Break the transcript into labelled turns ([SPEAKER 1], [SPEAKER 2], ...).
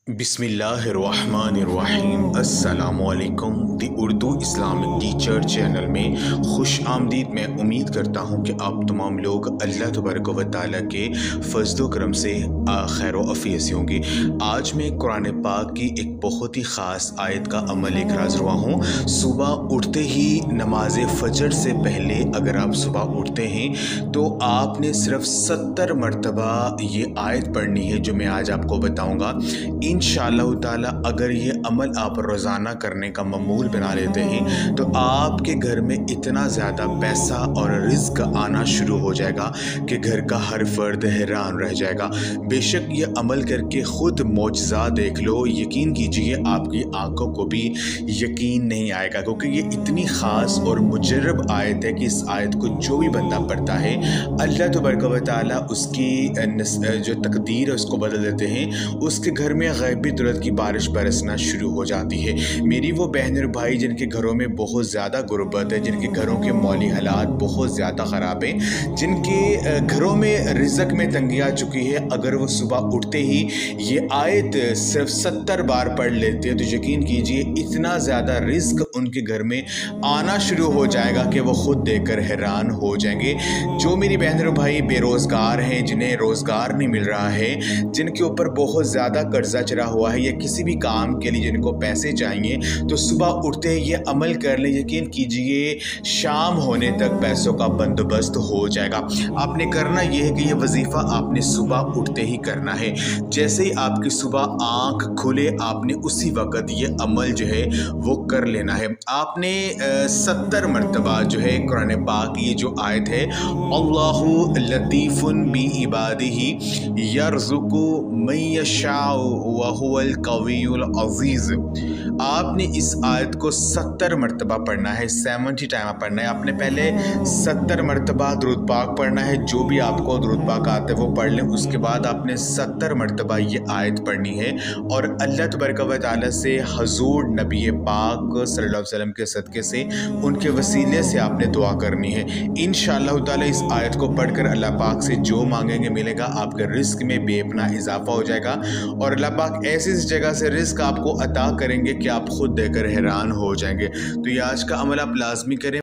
[SPEAKER 1] बिस्मिल्लाहिर्रहमानिर्रहीम। अस्सलामुअलैकुम। दी Urdu Islamic teacher channel में खुश आमदीद। मैं उम्मीद करता हूँ कि आप तमाम लोग अल्लाह तबारक व तआला के फज़्ल व करम से खैर व आफ़ियत से होंगे। आज मैं कुरान पाक की एक बहुत ही ख़ास आयत का अमल लेकर हाज़िर हुआ हूँ। सुबह उठते ही नमाज फ़जर से पहले अगर आप सुबह उठते हैं तो आपने सिर्फ 70 मरतबा ये आयत पढ़नी है जो मैं आज आपको बताऊँगा। इंशाअल्लाह ताला अगर ये अमल आप रोज़ाना करने का मामूल बना लेते हैं तो आपके घर में इतना ज़्यादा पैसा और रिज़्क आना शुरू हो जाएगा कि घर का हर फर्द हैरान रह जाएगा। बेशक ये अमल करके ख़ुद मौजज़ा देख लो, यकीन कीजिए आपकी आंखों को भी यकीन नहीं आएगा, क्योंकि ये इतनी ख़ास और मुजर्रब आयत है कि इस आयत को जो भी बंदा पढ़ता है अल्लाह तबारक व तआला उसकी जो तकदीर है उसको बदल देते हैं। उसके घर में गैबी दौलत की बारिश बरसना शुरू हो जाती है। मेरी वो बहन और भाई जिनके घरों में बहुत ज़्यादा गुर्बत है, जिनके घरों के मौली हालात बहुत ज़्यादा ख़राब हैं, जिनके घरों में रिज़्क में तंगी आ चुकी है, अगर वो सुबह उठते ही ये आयत सिर्फ 70 बार पढ़ लेते हैं तो यकीन कीजिए इतना ज़्यादा रिज़्क उनके घर में आना शुरू हो जाएगा कि वो ख़ुद देखकर हैरान हो जाएंगे। जो मेरी बहन और भाई बेरोज़गार हैं, जिन्हें रोज़गार नहीं मिल रहा है, जिनके ऊपर बहुत ज़्यादा कर्जा चढ़ा हुआ है या किसी भी काम के लिए जिनको पैसे चाहिए, तो सुबह उठते ही ये अमल कर लें। यकीन कीजिए शाम होने तक पैसों का बंदोबस्त हो जाएगा। आपने करना ये है कि ये वजीफ़ा आपने सुबह उठते ही करना है। जैसे ही आपकी सुबह आँख खुले आपने उसी वक़्त ये अमल जो है वो कर लेना है। आपने 70 मरतबा जो है कुरान पाक की ये जो आयत है, अल्लाहु लतीफ़ुन बि इबादिही यर्ज़ुक़ु मन यशाउ व हुवल कवियुल अज़ीज़, आपने इस आयत को 70 मरतबा पढ़ना है। 70 टाइम पढ़ना है। आपने पहले 70 मरतबा दुरूद पाक पढ़ना है, जो भी आपको दुरूद पाक आता है वो पढ़ लें। उसके बाद आपने 70 मरतबा ये आयत पढ़नी है और अल्लाह तबारक व तआला से हजूर नबी पाक सल्लल्लाहु अलैहि वसल्लम के सदक़े से, उनके वसीले से आपने दुआ करनी है। इंशाअल्लाह ताला इस आयत को पढ़कर अल्लाह पाक से जो मांगेंगे मिलेगा। आपके रिस्क में बेपना इजाफा हो जाएगा और अल्लाह पाक ऐसी जगह से रिस्क आपको अता करेंगे कि आप खुद देकर हैरान हो जाएंगे। तो ये आज का अमल आप लाजमी करें।